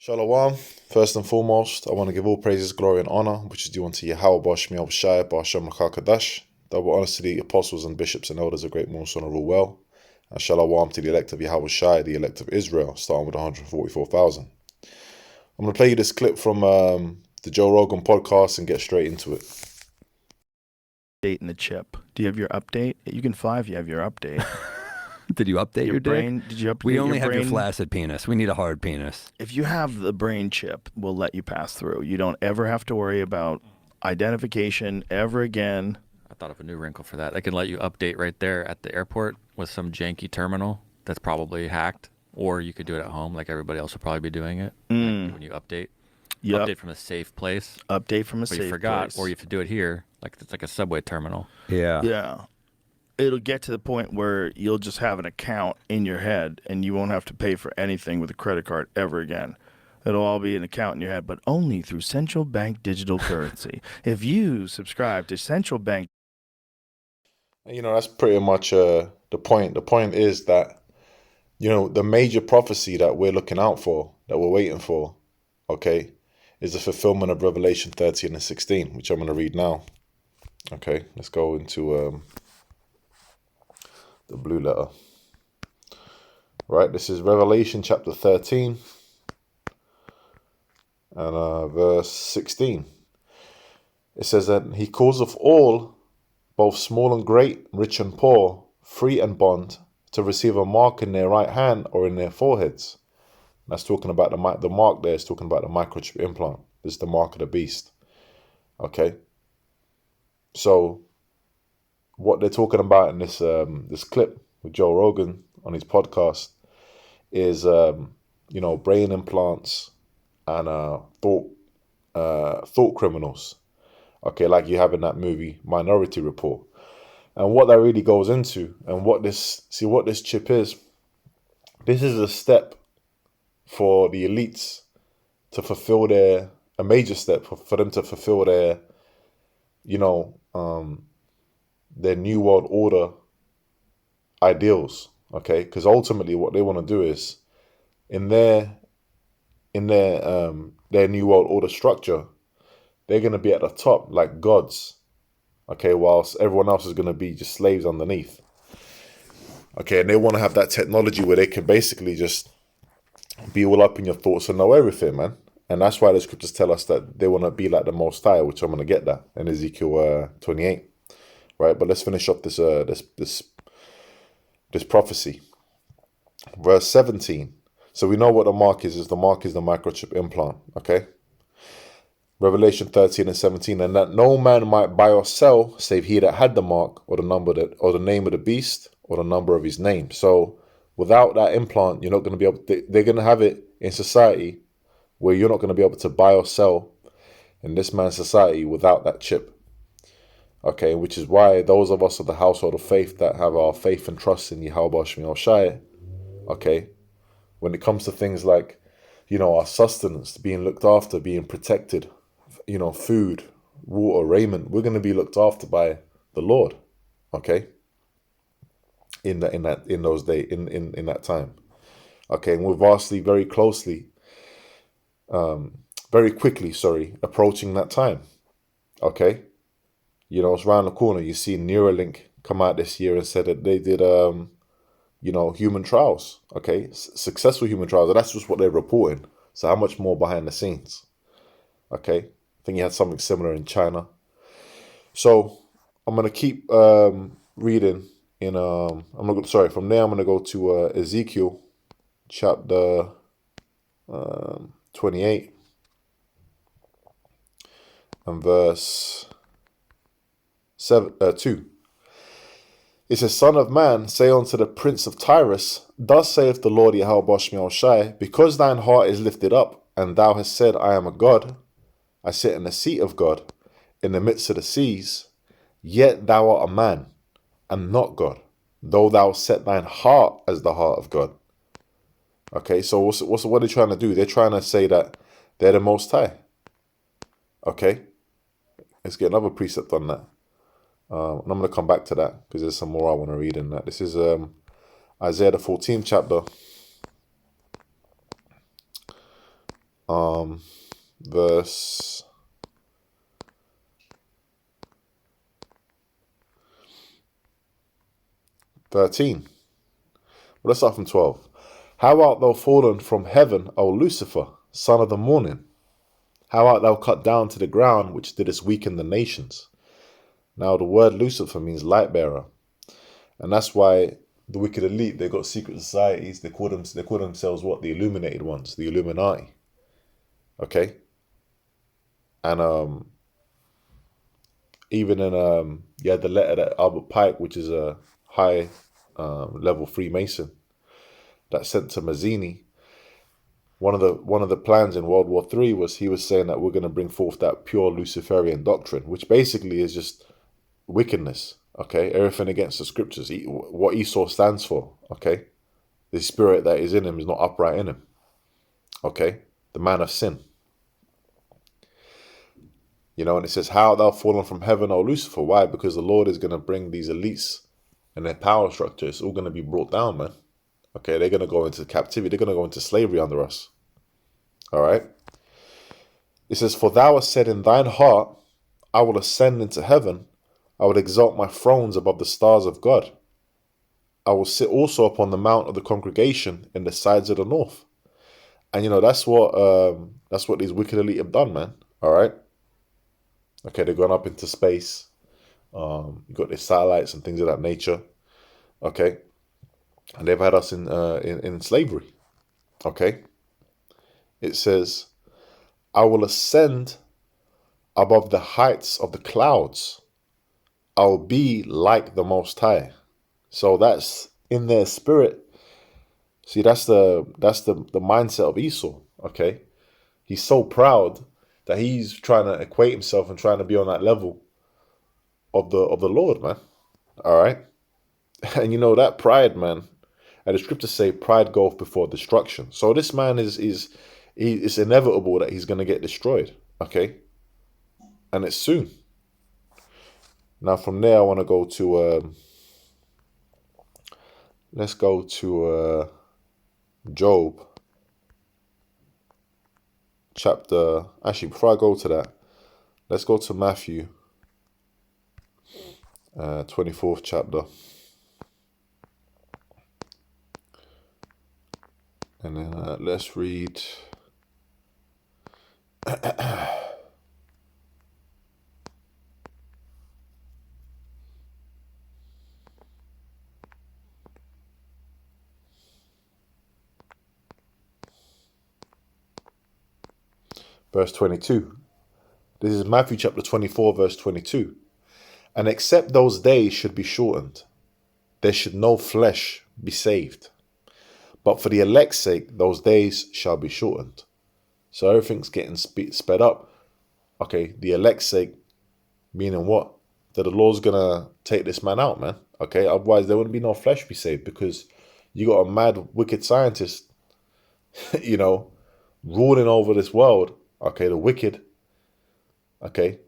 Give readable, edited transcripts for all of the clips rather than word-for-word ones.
Shalom. First and foremost, I want to give all praises, glory, and honor, which is due unto Yahawashi, Ba'ashem Kadash. Double honors to the apostles and bishops and elders of Great Moon rule well. And shalom to the elect of Yahawashi, the elect of Israel, starting with 144,000. I'm going to play you this clip from the Joe Rogan podcast and get straight into it. Update in the chip. Do you have your update? You can fly if you have your update. Did you update your brain? dick? Did you update We only your have brain? your flaccid penis. We need a hard penis. If you have the brain chip, we'll let you pass through. You don't ever have to worry about identification ever again. I thought of a new wrinkle for that. They can let you update right there at the airport with some janky terminal that's probably hacked, or you could do it at home like everybody else will probably be doing it when you update. Yep. Update from a safe place. Update from a safe But you forgot, place. or you have to do it here, like it's like a subway terminal. Yeah. Yeah. It'll get to the point where you'll just have an account in your head and you won't have to pay for anything with a credit card ever again. It'll all be an account in your head, but only through central bank digital currency. If you subscribe to central bank... That's pretty much the point. The point is that, the major prophecy that we're looking out for, that we're waiting for, okay, is the fulfillment of Revelation 13 and 16, which I'm going to read now. Okay, let's go into the blue letter. Right, this is Revelation chapter 13 and verse 16. It says that he causeth all, both small and great, rich and poor, free and bond, to receive a mark in their right hand or in their foreheads. That's talking about the mark there is talking about the microchip implant. This is the mark of the beast. Okay. So what they're talking about in this this clip with Joe Rogan on his podcast is brain implants and thought criminals. Okay, like you have in that movie Minority Report. And what that really goes into, and what this chip is, this is a step for the elites to fulfill a major step for them to fulfill their New World Order ideals, okay? Because ultimately what they want to do is, in their New World Order structure, they're going to be at the top like gods, okay, whilst everyone else is going to be just slaves underneath. Okay, and they want to have that technology where they can basically just be all up in your thoughts and know everything, man. And that's why the scriptures tell us that they want to be like the Most High, which I'm going to get that in Ezekiel 28. Right, but let's finish up this prophecy. Verse 17. So we know what the mark is. The mark is the microchip implant. Okay. Revelation 13 and 17. And that no man might buy or sell, save he that had the mark, or the name of the beast, or the number of his name. So without that implant, you're not going to be able to, they're going to have it in society where you're not going to be able to buy or sell in this man's society without that chip. Okay, which is why those of us of the household of faith that have our faith and trust in Yahawashi, okay, when it comes to things like, our sustenance, being looked after, being protected, food, water, raiment, we're going to be looked after by the Lord, okay, in that time, okay, and we're very quickly, approaching that time, okay. It's around the corner. You see Neuralink come out this year and said that they did, human trials, okay? Successful human trials. And that's just what they're reporting. So how much more behind the scenes, okay? I think you had something similar in China. So I'm going to keep reading from there I'm going to go to Ezekiel chapter 28 and verse 2. It says, Son of man, say unto the prince of Tyrus, Thus saith the Lord Yahawashi, because thine heart is lifted up, and thou hast said, I am a God, I sit in the seat of God, in the midst of the seas, yet thou art a man, and not God, though thou set thine heart as the heart of God. Okay, so what are they trying to do? They're trying to say that they're the Most High. Okay, let's get another precept on that. And I'm going to come back to that because there's some more I want to read in that. This is Isaiah the 14th chapter verse 13. Well, let's start from 12. How art thou fallen from heaven, O Lucifer, son of the morning? How art thou cut down to the ground, which didst weaken the nations? Now, the word Lucifer means light bearer. And that's why the wicked elite, they got secret societies. They call themselves what? The illuminated ones, the Illuminati. Okay? And even in you had the letter that Albert Pike, which is a high level Freemason, that sent to Mazzini. One of the plans in World War III was he was saying that we're going to bring forth that pure Luciferian doctrine, which basically is just wickedness. Okay, everything against the scriptures. What Esau stands for. Okay, the spirit that is in him is not upright in him. Okay, the man of sin. You know, and it says, "How art thou fallen from heaven, O Lucifer?" Why? Because the Lord is going to bring these elites and their power structure. It's all going to be brought down, man. Okay, they're going to go into captivity. They're going to go into slavery under us. All right. It says, "For thou hast said in thine heart, I will ascend into heaven. I will exalt my thrones above the stars of God. I will sit also upon the mount of the congregation in the sides of the north." And you know, that's what these wicked elite have done, man. All right. Okay, they've gone up into space. You got their satellites and things of that nature. Okay, and they've had us in slavery. Okay, it says, "I will ascend above the heights of the clouds. I will be like the Most High." So that's in their spirit. See, that's the mindset of Esau. Okay, he's so proud that he's trying to equate himself and trying to be on that level of the Lord, man. All right, and you know that pride, man. And the scriptures say, "Pride goeth before destruction." So this man it's inevitable that he's going to get destroyed. Okay, and it's soon. Now from there, I want to go to let's go to Job chapter. Actually, before I go to that, let's go to Matthew 24th chapter, and then let's read verse 22. This is Matthew chapter 24, verse 22. "And except those days should be shortened, there should no flesh be saved. But for the elect's sake, those days shall be shortened." So everything's getting sped up. Okay, the elect's sake, meaning what? That the Lord's going to take this man out, man. Okay, otherwise there wouldn't be no flesh be saved, because you got a mad, wicked scientist, you know, ruling over this world. Okay, the wicked. Okay,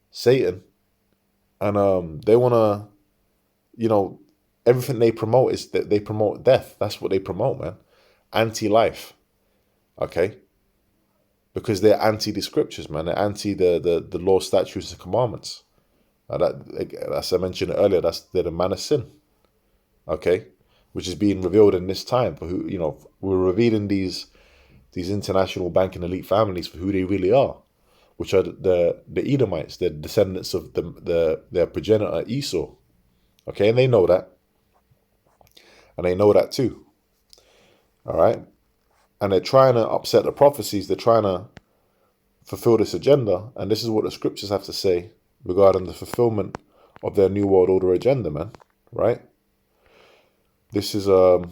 Satan. And they want to, you know, everything they promote is that they promote death. That's what they promote, man. Anti-life. Okay, because they're anti the scriptures, man. They're anti the law, statutes, and commandments. As I mentioned earlier, they're the man of sin. Okay, which is being revealed in this time. For who, you know, we're revealing these international banking elite families for who they really are, which are the Edomites, the descendants of their progenitor Esau. Okay, and they know that. And they know that too. All right. And they're trying to upset the prophecies. They're trying to fulfill this agenda. And this is what the scriptures have to say regarding the fulfillment of their New World Order agenda, man. Right? This is bear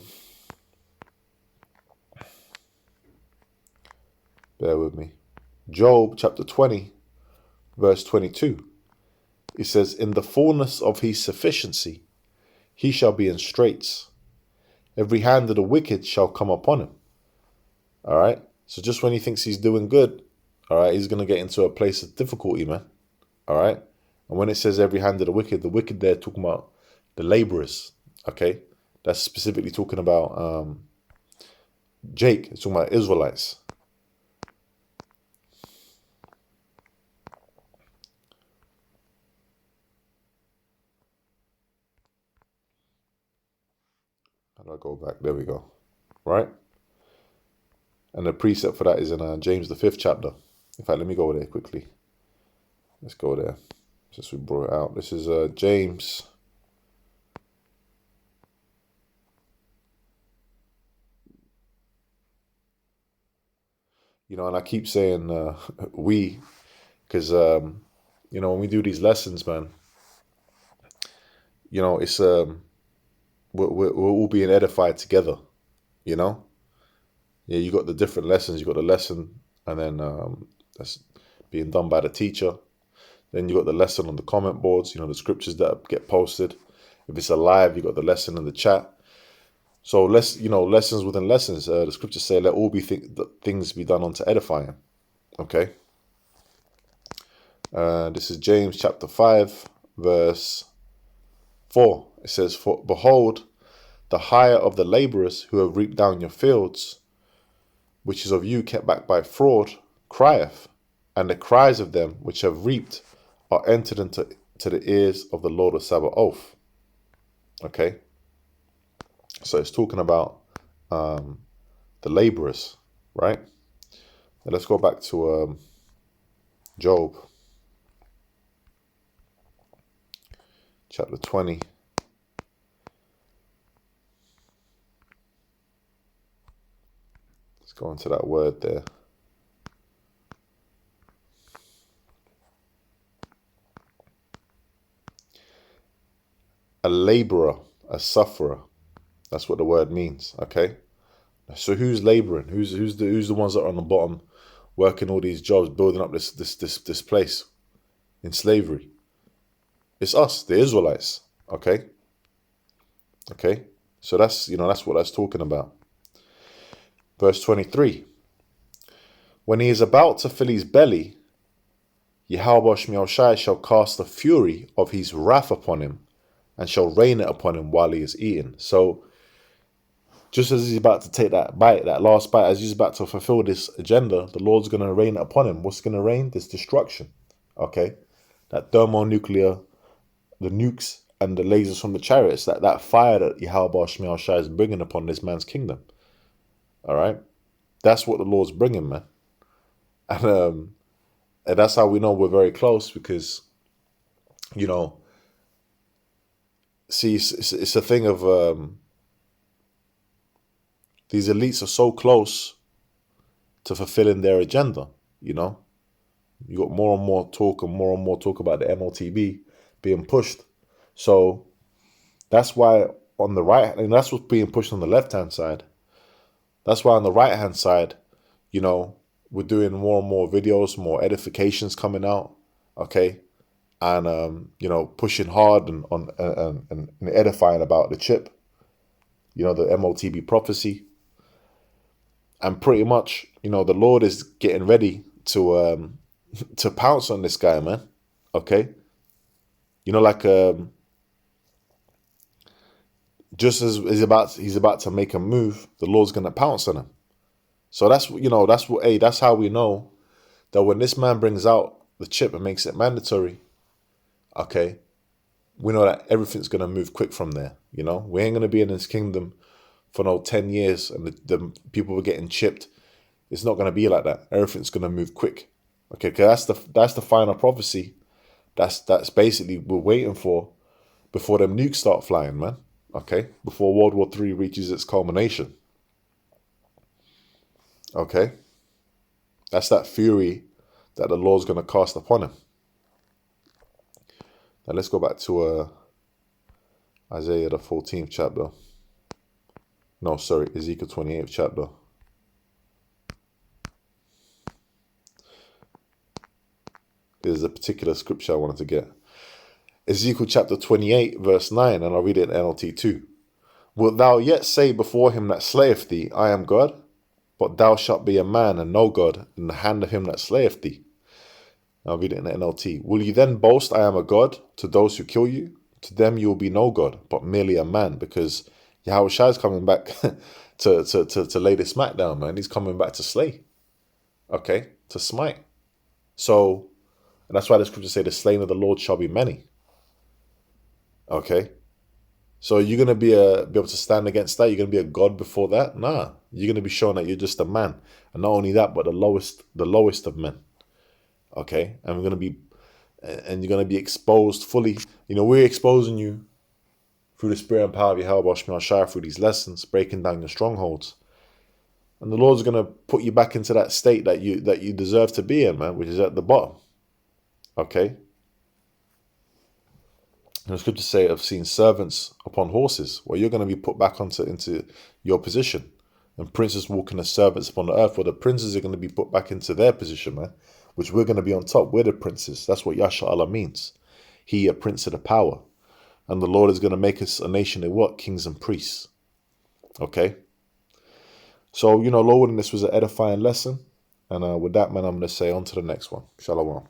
with me. Job chapter 20, verse 22. It says, "In the fullness of his sufficiency, he shall be in straits. Every hand of the wicked shall come upon him." All right. So just when he thinks he's doing good, all right, he's going to get into a place of difficulty, man. All right. And when it says every hand of the wicked there talking about the laborers. Okay. That's specifically talking about Jake. It's talking about Israelites. go back. There we go. Right? And the precept for that is in James the 5th chapter. In fact, let me go there quickly. Let's go there. Since we brought it out. This is James. You know, and I keep saying we, because, you know, when we do these lessons, man, you know, it's we're all being edified together, you know? Yeah, you got the different lessons. You got the lesson, and then that's being done by the teacher. Then you got the lesson on the comment boards, you know, the scriptures that get posted. If it's a live, you got the lesson in the chat. So lessons within lessons. The scriptures say, "Let all things be done unto edifying." Okay. This is James chapter 5, verse 4. It says, "For behold, the hire of the laborers who have reaped down your fields, which is of you kept back by fraud, crieth, and the cries of them which have reaped are entered into the ears of the Lord of Sabaoth." Okay. So it's talking about the laborers, right? Now let's go back to Job chapter 20. Let's go into that word there. A laborer, a sufferer. That's what the word means, okay? So who's laboring? Who's the ones that are on the bottom working all these jobs, building up this place in slavery? It's us, the Israelites, okay? Okay? So that's what that's talking about. Verse 23. When he is about to fill his belly, Yahawashi shall cast the fury of his wrath upon him, and shall rain it upon him while he is eating. So just as he's about to take that bite, that last bite, as he's about to fulfill this agenda, the Lord's going to rain it upon him. What's going to rain? This destruction. Okay? That thermonuclear, the nukes and the lasers from the chariots, that fire that Yahawashi is bringing upon this man's kingdom. All right? That's what the Lord's bringing, man. And that's how we know we're very close, because, you know, see, it's a thing of these elites are so close to fulfilling their agenda, you know. You got more and more talk about the MOTB being pushed. So that's why on the right, and that's what's being pushed on the left-hand side. That's why on the right-hand side, you know, we're doing more and more videos, more edifications coming out, okay? And, you know, pushing hard and edifying about the chip, you know, the MOTB prophecy. And pretty much, you know, the Lord is getting ready to pounce on this guy, man. Okay? You know, like just as he's about to make a move, the Lord's gonna pounce on him. So that's how we know that when this man brings out the chip and makes it mandatory, okay, we know that everything's gonna move quick from there. You know, we ain't gonna be in his kingdom for no 10 years and the people were getting chipped. It's not going to be like that. Everything's going to move quick. Okay, because that's the final prophecy. That's basically we're waiting for before them nukes start flying, man. Okay, before World War III reaches its culmination. Okay, that's that fury that the Lord's going to cast upon him. Now let's go back to Isaiah the 14th chapter. No, sorry, Ezekiel 28th chapter. There's a particular scripture I wanted to get. Ezekiel chapter 28, verse 9, and I'll read it in NLT 2. Wilt thou yet say before him that slayeth thee, I am God? But thou shalt be a man and no God in the hand of him that slayeth thee. I'll read it in the NLT. Will you then boast, I am a God, to those who kill you? To them you will be no God, but merely a man, because Yahawashi is coming back to lay the smack down, man. He's coming back to slay. Okay? To smite. So, and that's why the scriptures say the slain of the Lord shall be many. Okay? So you're gonna be able to stand against that? You're gonna be a god before that? Nah. You're gonna be showing that you're just a man, and not only that, but the lowest of men. Okay, and you're gonna be exposed fully. You know, we're exposing you through the spirit and power of Yahawashi through these lessons, breaking down your strongholds, and the Lord's gonna put you back into that state that you deserve to be in, man, which is at the bottom. Okay. And the scriptures say, "I've seen servants upon horses." Well, you're going to be put back into your position, and princes walking as servants upon the earth. Well, the princes are going to be put back into their position, man. Which we're going to be on top. We're the princes. That's what Yasha Allah means. He, a prince of the power, and the Lord is going to make us a nation of what? Kings and priests. Okay. So Lord willing, this was an edifying lesson, and with that, man, I'm going to say on to the next one. Shalom.